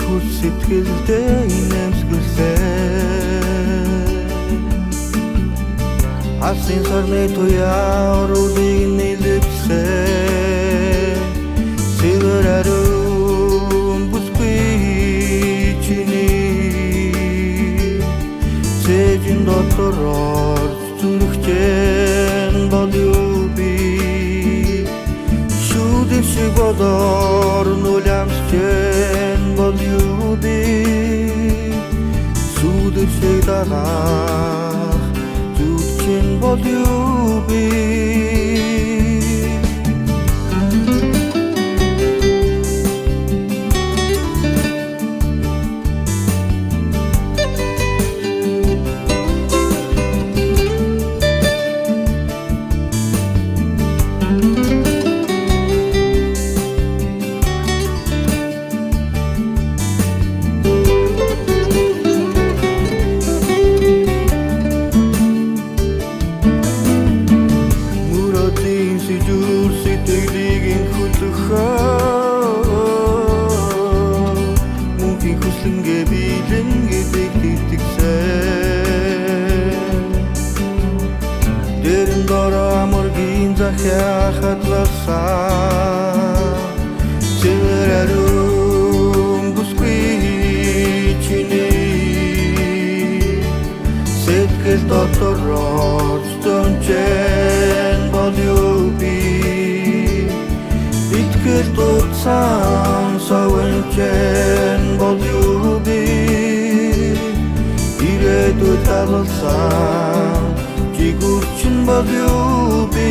хүч сэтгэлдээ инэмсгэлсэн Алсын сарны туяа оруулыг нэлэвсэн Сэлэр ариун бүсгүй чиний Сэжин дотороор зүрхчэн болюу би Шүдэг шиг болоор нүлямсчэн болюу би Сүдэг шиг дарах зүрхчэн болюу би Мөнхийн хүслэнгээ биелэнгээ дэгдэгсэн Дэрэн дороо амаргийн захиа хатласан Сэлэр ариун бүсгүй чиний Сэтгэл дотороо зөнчэн болюу би Итгэл дутсан совэнчэн болюу би Ирээдүйд талалсан жигүүрчин болюу би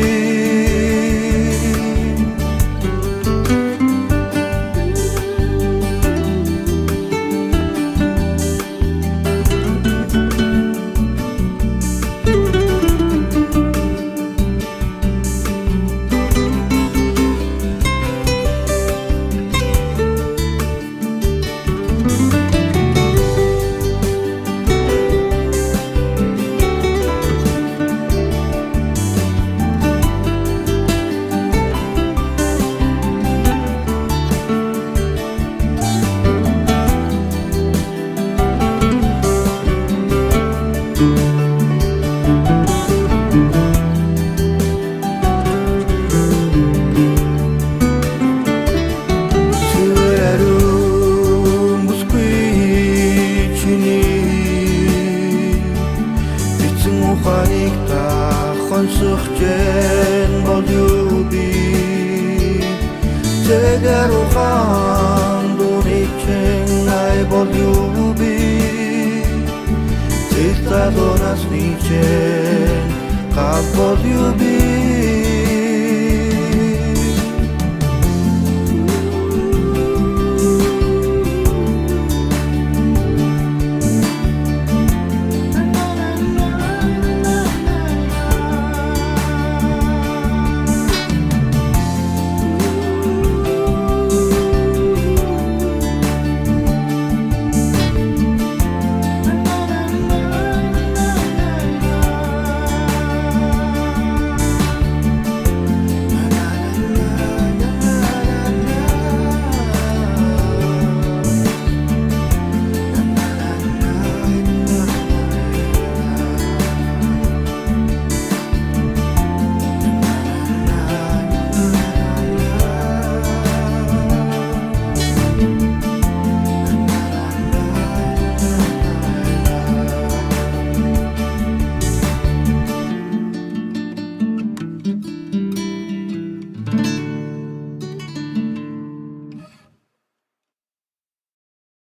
Уханик тахон сухчэн болюу би Тэгэр ухан дуничэн ай болюу би Зэлтадонас ничэн гал болюу би